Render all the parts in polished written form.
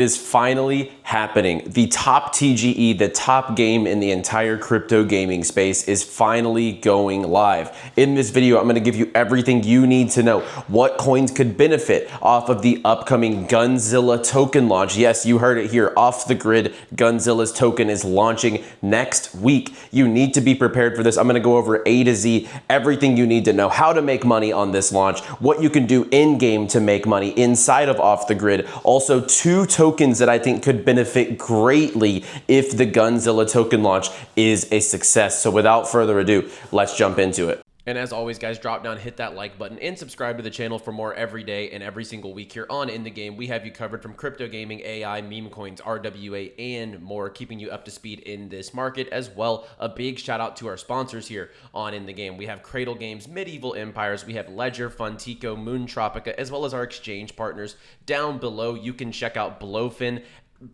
Is finally happening. The top TGE, the top game in the entire crypto gaming space, is finally going live. In this video, I'm going to give you everything you need to know. What coins could benefit off of the upcoming Gunzilla token launch. Yes, you heard it here. Off the grid, Gunzilla's token is launching next week. You need to be prepared for this. I'm going to go over A to Z, everything you need to know, how to make money on this launch, what you can do in game to make money inside of off the grid. Also, two tokens that I think could benefit greatly if the Gunzilla token launch is a success. So without further ado, let's jump into it. And as always, guys, drop down, hit that like button, and subscribe to the channel for more every day and every single week here on In The Game. We have you covered from crypto gaming, AI, meme coins, RWA, and more, keeping you up to speed in this market as well. A big shout out to our sponsors here on In The Game. We have Cradle Games, Medieval Empires, we have Ledger, 𝗏𝗏𝗏𝗀, 𝗏𝗏𝗏𝗏𝗏𝗏, as well as our exchange partners. Down below, you can check out Blowfin.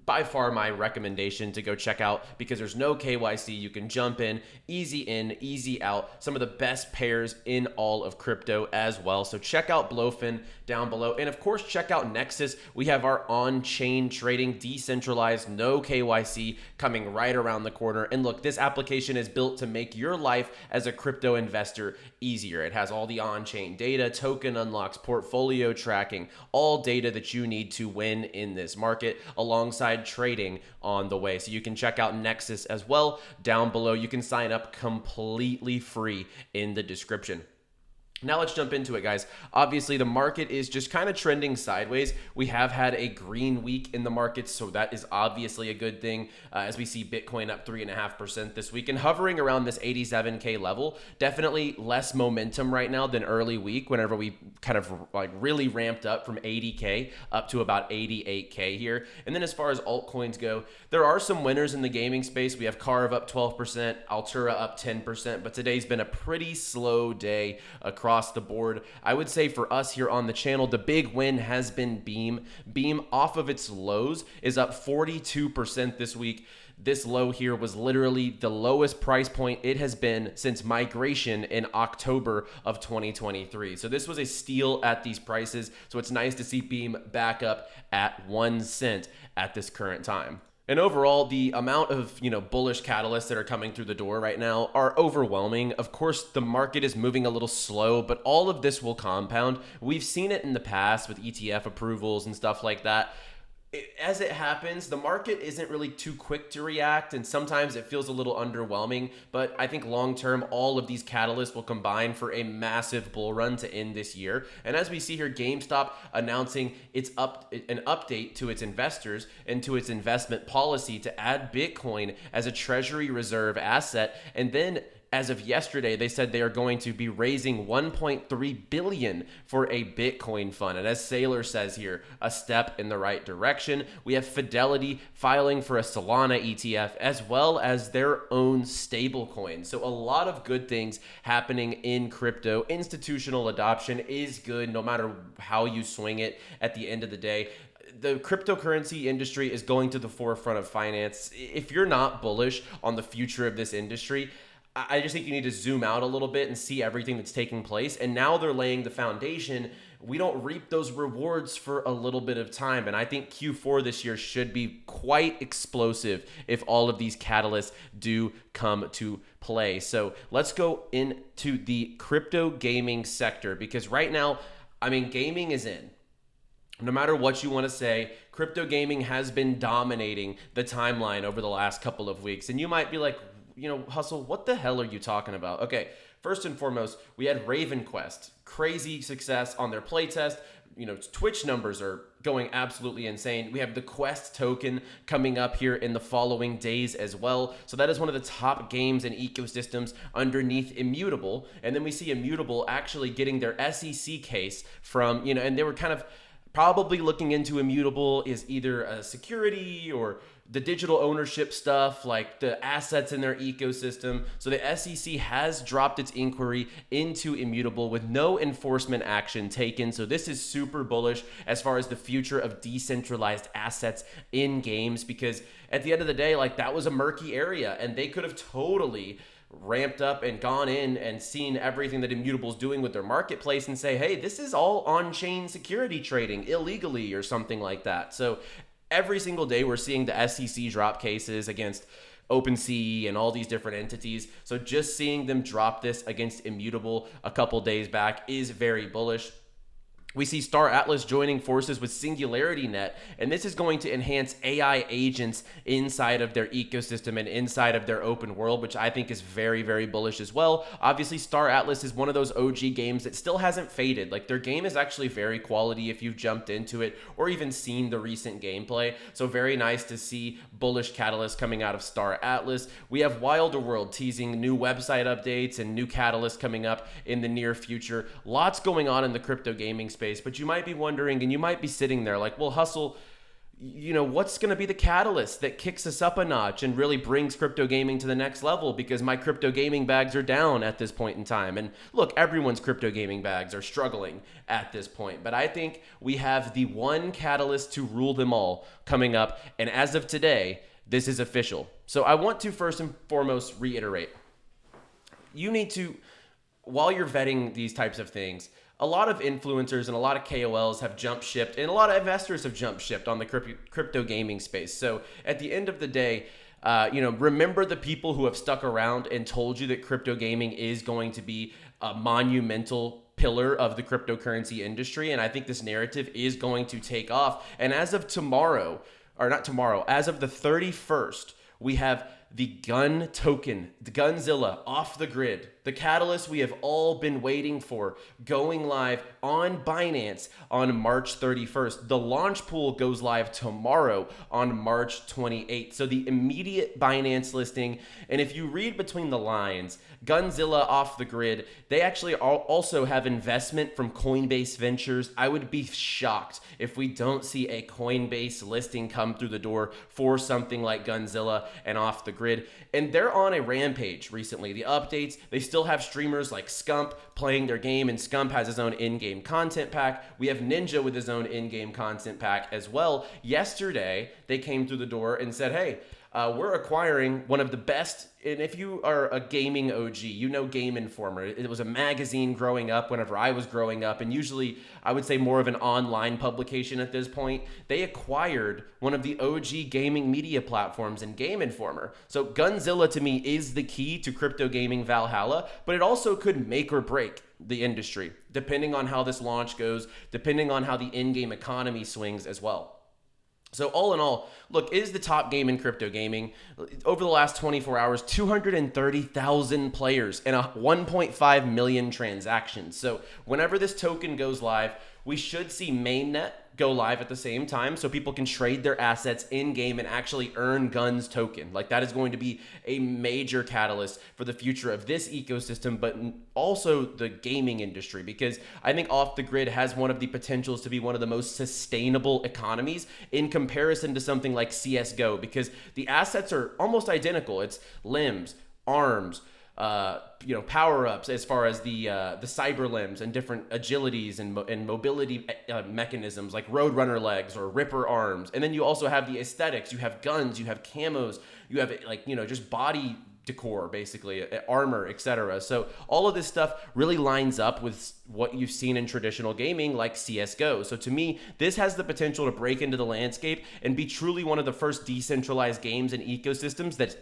By far my recommendation to go check out, because there's no KYC. You can jump in, easy out. Some of the best pairs in all of crypto as well. So check out Blowfin down below. And of course, check out Nexus. We have our on-chain trading, decentralized, no KYC, coming right around the corner. And look, this application is built to make your life as a crypto investor easier. It has all the on-chain data, token unlocks, portfolio tracking, all data that you need to win in this market, alongside trading on the way. So you can check out Nexus as well down below. You can sign up completely free in the description. Now let's jump into it, guys. Obviously, the market is just kind of trending sideways. We have had a green week in the markets, so that is obviously a good thing, as we see Bitcoin up 3.5% this week and hovering around this 87K level. Definitely less momentum right now than early week, whenever we kind of like really ramped up from 80K up to about 88K here. And then as far as altcoins go, there are some winners in the gaming space. We have Carve up 12%, Altura up 10%, but today's been a pretty slow day across the board. I would say for us here on the channel, the big win has been Beam. Beam, off of its lows, is up 42% this week. This low here was literally the lowest price point it has been since migration in October of 2023. So this was a steal at these prices. So it's nice to see Beam back up at 1 cent at this current time. And overall, the amount of, bullish catalysts that are coming through the door right now are overwhelming. Of course, the market is moving a little slow, but all of this will compound. We've seen it in the past with ETF approvals and stuff like that. As it happens, the market isn't really too quick to react, and sometimes it feels a little underwhelming, but I think long-term, all of these catalysts will combine for a massive bull run to end this year. And as we see here, GameStop announcing an update to its investors and to its investment policy to add Bitcoin as a treasury reserve asset. And then as of yesterday, they said they are going to be raising $1.3 billion for a Bitcoin fund. And as Saylor says here, a step in the right direction. We have Fidelity filing for a Solana ETF, as well as their own stablecoin. So a lot of good things happening in crypto. Institutional adoption is good no matter how you swing it at the end of the day. The cryptocurrency industry is going to the forefront of finance. If you're not bullish on the future of this industry, I just think you need to zoom out a little bit and see everything that's taking place. And now they're laying the foundation. We don't reap those rewards for a little bit of time. And I think Q4 this year should be quite explosive if all of these catalysts do come to play. So let's go into the crypto gaming sector, because right now, gaming is in. No matter what you want to say, crypto gaming has been dominating the timeline over the last couple of weeks. And you might be like, Hustle, what the hell are you talking about? Okay, first and foremost, we had RavenQuest. Crazy success on their playtest. Twitch numbers are going absolutely insane. We have the Quest token coming up here in the following days as well. So that is one of the top games and ecosystems underneath Immutable. And then we see Immutable actually getting their SEC case from, and they were kind of probably looking into Immutable is either a security or the digital ownership stuff, like the assets in their ecosystem. So the SEC has dropped its inquiry into Immutable with no enforcement action taken. So this is super bullish as far as the future of decentralized assets in games, because at the end of the day, that was a murky area, and they could have totally ramped up and gone in and seen everything that Immutable's doing with their marketplace and say, hey, this is all on-chain security trading illegally or something like that. So Every single day we're seeing the SEC drop cases against OpenSea and all these different entities. So just seeing them drop this against Immutable a couple days back is very bullish. We see 𝗨𝗏𝗡 joining forces with SingularityNet, and this is going to enhance AI agents inside of their ecosystem and inside of their open world, which I think is very, very bullish as well. Obviously, 𝗨𝗏𝗡 is one of those OG games that still hasn't faded. Like, their game is actually very quality if you've jumped into it or even seen the recent gameplay. So very nice to see bullish catalysts coming out of 𝗨𝗏𝗡. We have WilderWorld teasing new website updates and new catalysts coming up in the near future. Lots going on in the crypto gaming space. But you might be wondering, and you might be sitting there like, well, Hustle, you know, what's going to be the catalyst that kicks us up a notch and really brings crypto gaming to the next level? Because my crypto gaming bags are down at this point in time. And look, everyone's crypto gaming bags are struggling at this point. But I think we have the one catalyst to rule them all coming up. And as of today, this is official. So I want to first and foremost reiterate, you need to, while you're vetting these types of things, a lot of influencers and a lot of KOLs have jump shipped, and a lot of investors have jump shipped on the crypto gaming space. So at the end of the day, remember the people who have stuck around and told you that crypto gaming is going to be a monumental pillar of the cryptocurrency industry. And I think this narrative is going to take off. And as of tomorrow, or not tomorrow, as of the 31st, we have the Gun token, the Gunzilla, off the grid, the catalyst we have all been waiting for, going live on Binance on March 31st. The launch pool goes live tomorrow on March 28th. So the immediate Binance listing, and if you read between the lines, Gunzilla off the grid, they actually also have investment from Coinbase Ventures. I would be shocked if we don't see a Coinbase listing come through the door for something like Gunzilla and off the grid. And they're on a rampage recently. The updates, they still have streamers like Scump playing their game, and Scump has his own in-game content pack. We have Ninja with his own in-game content pack as well. Yesterday, they came through the door and said, hey, we're acquiring one of the best, and if you are a gaming OG, you know Game Informer. It was a magazine growing up whenever I was growing up, and usually I would say more of an online publication at this point. They acquired one of the OG gaming media platforms in Game Informer. So Gunzilla to me is the key to crypto gaming Valhalla, but it also could make or break the industry, depending on how this launch goes, depending on how the in-game economy swings as well. So all in all, look, it is the top game in crypto gaming. Over the last 24 hours, 230,000 players and 1.5 million transactions. So whenever this token goes live, we should see mainnet go live at the same time so people can trade their assets in game and actually earn Guns token. Like, that is going to be a major catalyst for the future of this ecosystem, but also the gaming industry, because I think off the grid has one of the potentials to be one of the most sustainable economies in comparison to something like CSGO, because the assets are almost identical. It's limbs, arms, power-ups as far as the cyber limbs and different agilities and mobility mechanisms like Roadrunner legs or Ripper arms. And then you also have the aesthetics. You have guns, you have camos, you have just body decor, basically, armor, etc. So all of this stuff really lines up with what you've seen in traditional gaming like CSGO. So to me, this has the potential to break into the landscape and be truly one of the first decentralized games and ecosystems that's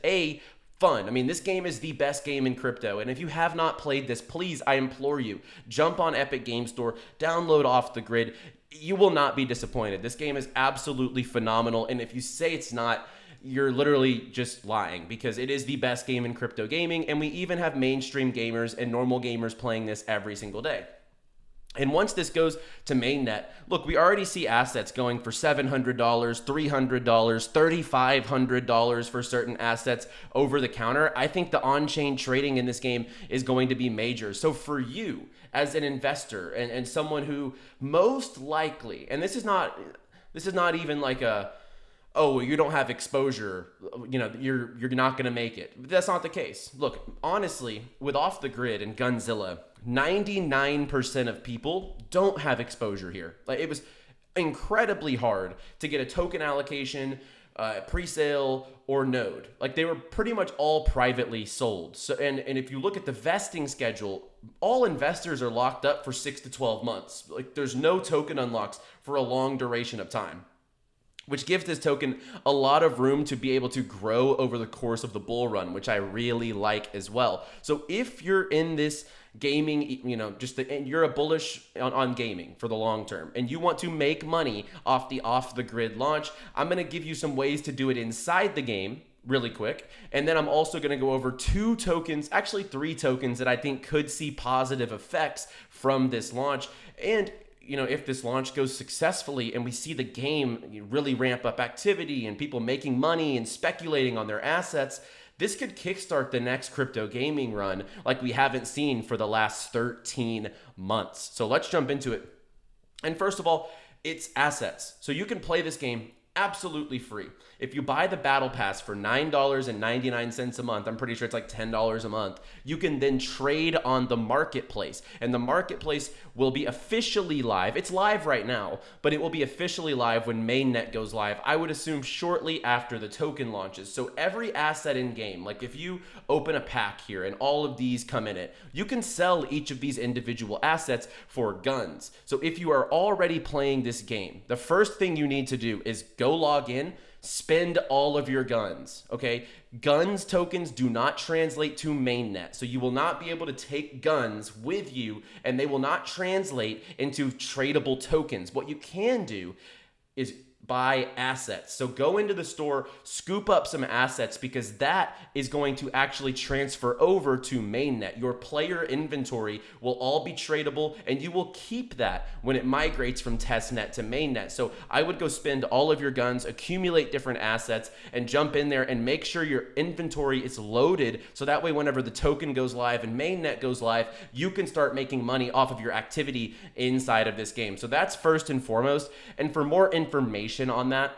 fun. I mean, this game is the best game in crypto. And if you have not played this, please, I implore you, jump on Epic Game Store, download Off the Grid. You will not be disappointed. This game is absolutely phenomenal. And if you say it's not, you're literally just lying, because it is the best game in crypto gaming. And we even have mainstream gamers and normal gamers playing this every single day. And once this goes to mainnet, look, we already see assets going for $700, $300, $3,500 for certain assets over the counter. I think the on-chain trading in this game is going to be major. So for you as an investor and someone who most likely, and this is not even like oh, you don't have exposure, you're not going to make it. But that's not the case. Look, honestly, with Off the Grid and Gunzilla, 99% of people don't have exposure here. Like, it was incredibly hard to get a token allocation, pre-sale, or node. Like, they were pretty much all privately sold. So, and if you look at the vesting schedule, all investors are locked up for 6 to 12 months. Like, there's no token unlocks for a long duration of time. which gives this token a lot of room to be able to grow over the course of the bull run, which I really like as well. So if you're in this gaming, and you're a bullish on gaming for the long term, and you want to make money off the grid launch, I'm going to give you some ways to do it inside the game really quick. And then I'm also going to go over 2 tokens, actually 3 tokens that I think could see positive effects from this launch. And if this launch goes successfully and we see the game really ramp up activity and people making money and speculating on their assets, this could kickstart the next crypto gaming run like we haven't seen for the last 13 months. So let's jump into it. And first of all, it's assets. So you can play this game absolutely free. If you buy the battle pass for $9.99 a month, I'm pretty sure it's like $10 a month, you can then trade on the marketplace. And the marketplace will be officially live. It's live right now, but it will be officially live when mainnet goes live. I would assume shortly after the token launches. So every asset in game, like if you open a pack here and all of these come in it, you can sell each of these individual assets for guns. So if you are already playing this game, the first thing you need to do is go log in, spend all of your guns, okay? Guns tokens do not translate to mainnet, so you will not be able to take guns with you, and they will not translate into tradable tokens. What you can do is buy assets. So go into the store, scoop up some assets, because that is going to actually transfer over to mainnet. Your player inventory will all be tradable, and you will keep that when it migrates from testnet to mainnet. So I would go spend all of your guns, accumulate different assets, and jump in there and make sure your inventory is loaded, so that way whenever the token goes live and mainnet goes live, you can start making money off of your activity inside of this game. So that's first and foremost. And for more information on that,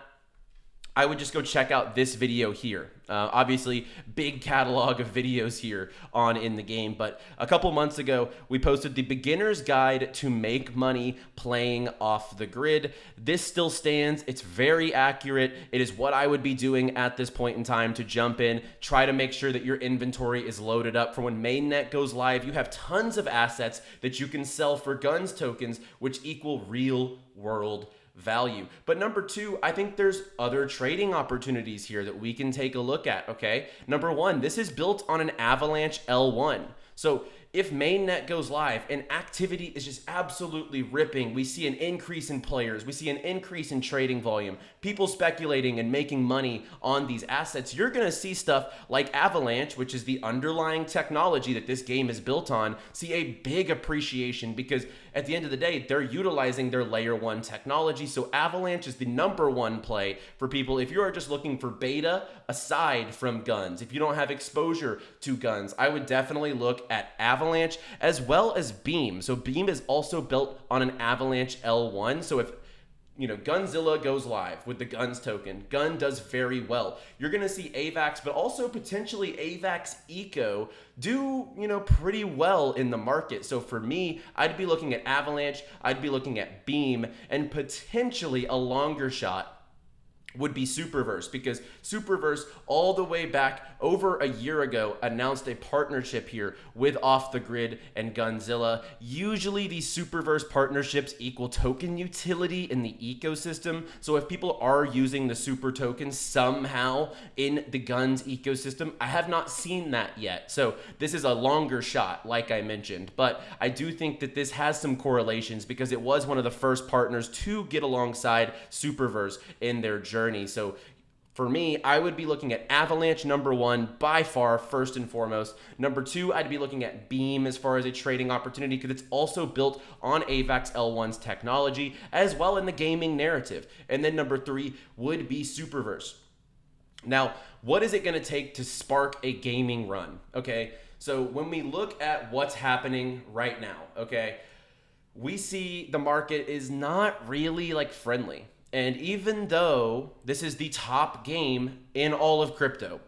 I would just go check out this video here. Obviously, big catalog of videos here on In the Game, but a couple months ago, we posted the beginner's guide to make money playing off the grid. This still stands. It's very accurate. It is what I would be doing at this point in time to jump in, try to make sure that your inventory is loaded up for when mainnet goes live. You have tons of assets that you can sell for guns tokens, which equal real world value. But number 2, I think there's other trading opportunities here that we can take a look at, okay? Number 1, this is built on an Avalanche L1. So if mainnet goes live and activity is just absolutely ripping, we see an increase in players, we see an increase in trading volume, people speculating and making money on these assets, you're going to see stuff like Avalanche, which is the underlying technology that this game is built on, see a big appreciation, because at the end of the day, they're utilizing their layer 1 technology. So Avalanche is the number 1 play for people if you are just looking for beta aside from guns. If you don't have exposure to guns, I would definitely look at Avalanche as well as Beam. So Beam is also built on an Avalanche L1. So if Gunzilla goes live with the guns token, Gun does very well, you're going to see AVAX, but also potentially AVAX Eco do, pretty well in the market. So for me, I'd be looking at Avalanche, I'd be looking at Beam, and potentially a longer shot would be Superverse, because Superverse all the way back over a year ago announced a partnership here with Off the Grid and Gunzilla. Usually these Superverse partnerships equal token utility in the ecosystem. So if people are using the super tokens somehow in the Guns ecosystem, I have not seen that yet. So this is a longer shot, like I mentioned, but I do think that this has some correlations because it was one of the first partners to get alongside Superverse in their journey. So for me, I would be looking at Avalanche number 1 by far, first and foremost. Number 2, I'd be looking at Beam as far as a trading opportunity because it's also built on AVAX L1's technology as well in the gaming narrative. And then number 3 would be Superverse. Now, what is it going to take to spark a gaming run? Okay, so when we look at what's happening right now, okay, we see the market is not really friendly. And even though this is the top game in all of crypto,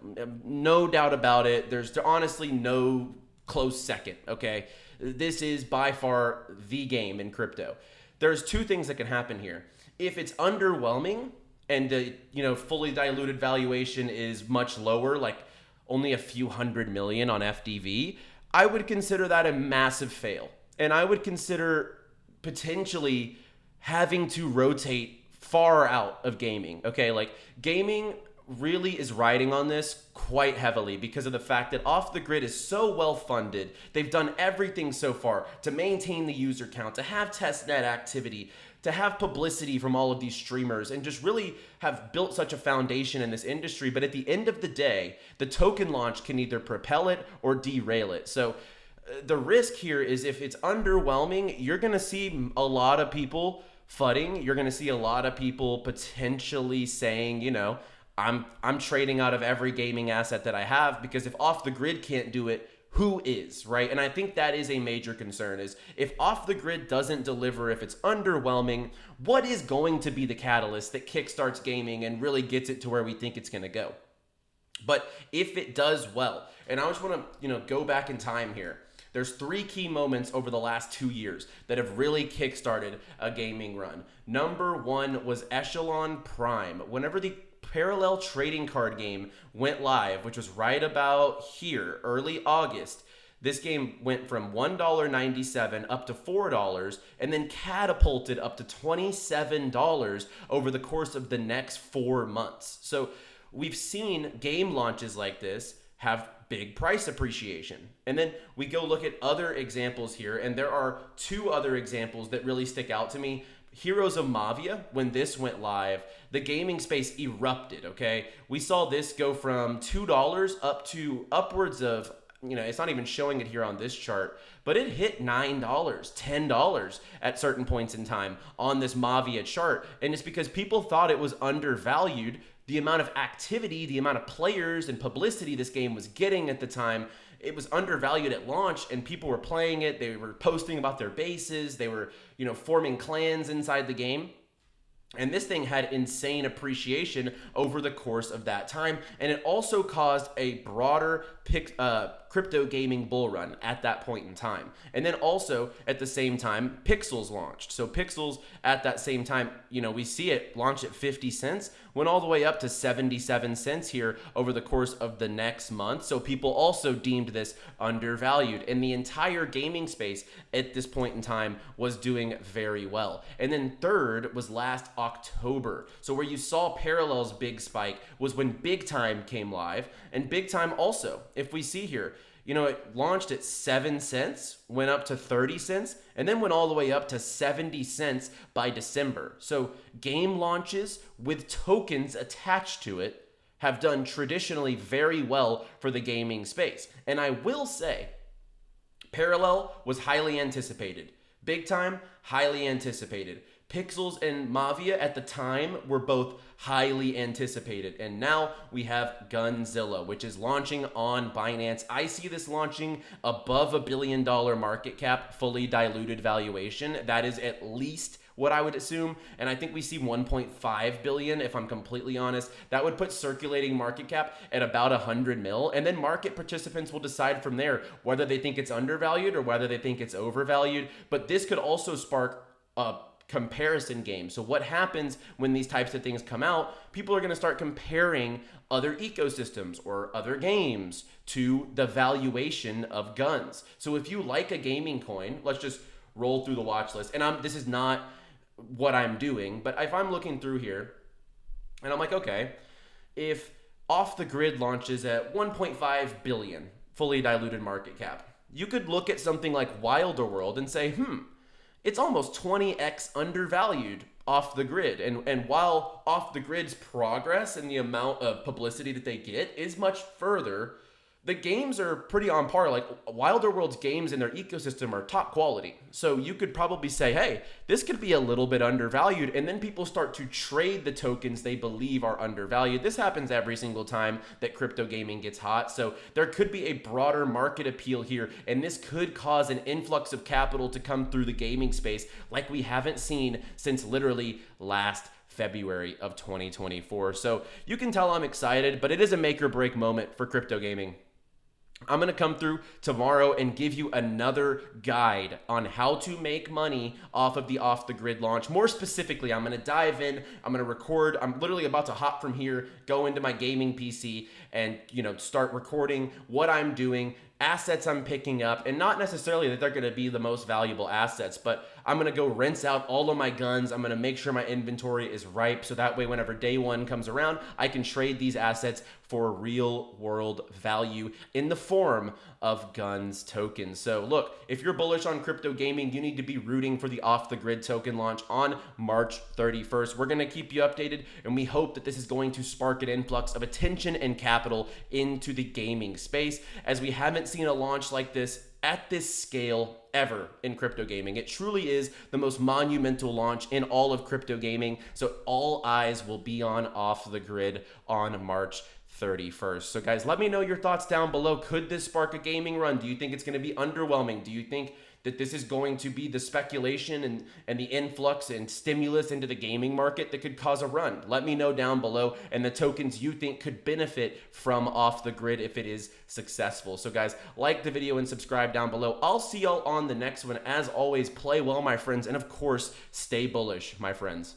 no doubt about it, there's honestly no close second, okay? This is by far the game in crypto. There's 2 things that can happen here. If it's underwhelming and the fully diluted valuation is much lower, like only a few hundred million on FDV, I would consider that a massive fail. And I would consider potentially having to rotate far out of gaming, okay? Like, gaming really is riding on this quite heavily because of the fact that Off the Grid is so well funded. They've done everything so far to maintain the user count, to have testnet activity, to have publicity from all of these streamers, and just really have built such a foundation in this industry. But at the end of the day, the token launch can either propel it or derail it. So the risk here is if it's underwhelming, you're going to see a lot of people fudding. You're going to see a lot of people potentially saying, you know, I'm trading out of every gaming asset that I have, because if Off the Grid can't do it, who is, right? And I think that is a major concern, is if Off the Grid doesn't deliver, if it's underwhelming, what is going to be the catalyst that kickstarts gaming and really gets it to where we think it's going to go? But if it does well, and I just want to, go back in time here. There's 3 key moments over the last 2 years that have really kickstarted a gaming run. Number 1 was Echelon Prime. Whenever the parallel trading card game went live, which was right about here, early August, this game went from $1.97 up to $4 and then catapulted up to $27 over the course of the next 4 months. So we've seen game launches like this have big price appreciation. And then we go look at other examples here, and there are 2 other examples that really stick out to me. Heroes of Mavia, when this went live, the gaming space erupted, okay? We saw this go from $2 up to upwards of, it's not even showing it here on this chart, but it hit $9, $10 at certain points in time on this Mavia chart. And it's because people thought it was undervalued. The amount of activity, the amount of players and publicity this game was getting at the time, it was undervalued at launch, and people were playing it. They were posting about their bases. They were, forming clans inside the game. And this thing had insane appreciation over the course of that time. And it also caused a broader crypto gaming bull run at that point in time. And then also at the same time, Pixels launched. So Pixels at that same time, we see it launch at 50 cents, went all the way up to 77 cents here over the course of the next month. So people also deemed this undervalued. And the entire gaming space at this point in time was doing very well. And then third was last October. So where you saw Parallel's big spike was when Big Time came live. And Big Time also, if we see here, it launched at 7 cents, went up to 30 cents, and then went all the way up to 70 cents by December. So game launches with tokens attached to it have done traditionally very well for the gaming space. And I will say, Parallel was highly anticipated. Big Time, highly anticipated. Pixels and Mavia at the time were both highly anticipated. And now we have Gunzilla, which is launching on Binance. I see this launching above $1 billion market cap, fully diluted valuation. That is at least what I would assume. And I think we see 1.5 billion, if I'm completely honest. That would put circulating market cap at about 100 mil. And then market participants will decide from there whether they think it's undervalued or whether they think it's overvalued. But this could also spark a comparison game. So what happens when these types of things come out? People are going to start comparing other ecosystems or other games to the valuation of guns. So if you like a gaming coin, let's just roll through the watch list. And this is not what I'm doing, but if I'm looking through here and I'm like, okay, if Off the Grid launches at 1.5 billion fully diluted market cap, you could look at something like Wilder World and say, it's almost 20x undervalued Off the Grid. And while Off the Grid's progress and the amount of publicity that they get is much further, the games are pretty on par. Like Wilder World's games in their ecosystem are top quality. So you could probably say, hey, this could be a little bit undervalued. And then people start to trade the tokens they believe are undervalued. This happens every single time that crypto gaming gets hot. So there could be a broader market appeal here. And this could cause an influx of capital to come through the gaming space like we haven't seen since literally last February of 2024. So you can tell I'm excited, but it is a make or break moment for crypto gaming. I'm going to come through tomorrow and give you another guide on how to make money off of the Off the Grid launch. More specifically, I'm going to dive in, I'm going to record. I'm literally about to hop from here, go into my gaming PC and, start recording what I'm doing assets I'm picking up, and not necessarily that they're going to be the most valuable assets, but I'm going to go rinse out all of my guns. I'm going to make sure my inventory is ripe, so that way whenever day one comes around, I can trade these assets for real world value in the form of guns tokens. So look, if you're bullish on crypto gaming, you need to be rooting for the Off the Grid token launch on March 31st. We're going to keep you updated, and we hope that this is going to spark an influx of attention and capital into the gaming space, as we haven't seen a launch like this at this scale ever in crypto gaming. It truly is the most monumental launch in all of crypto gaming. So all eyes will be on Off the Grid on March 31st. So guys, let me know your thoughts down below. Could this spark a gaming run? Do you think it's going to be underwhelming? Do you think that this is going to be the speculation and the influx and stimulus into the gaming market that could cause a run? Let me know down below, and the tokens you think could benefit from Off the Grid if it is successful. So guys, like the video and subscribe down below. I'll see y'all on the next one. As always, play well, my friends, and of course, stay bullish, my friends.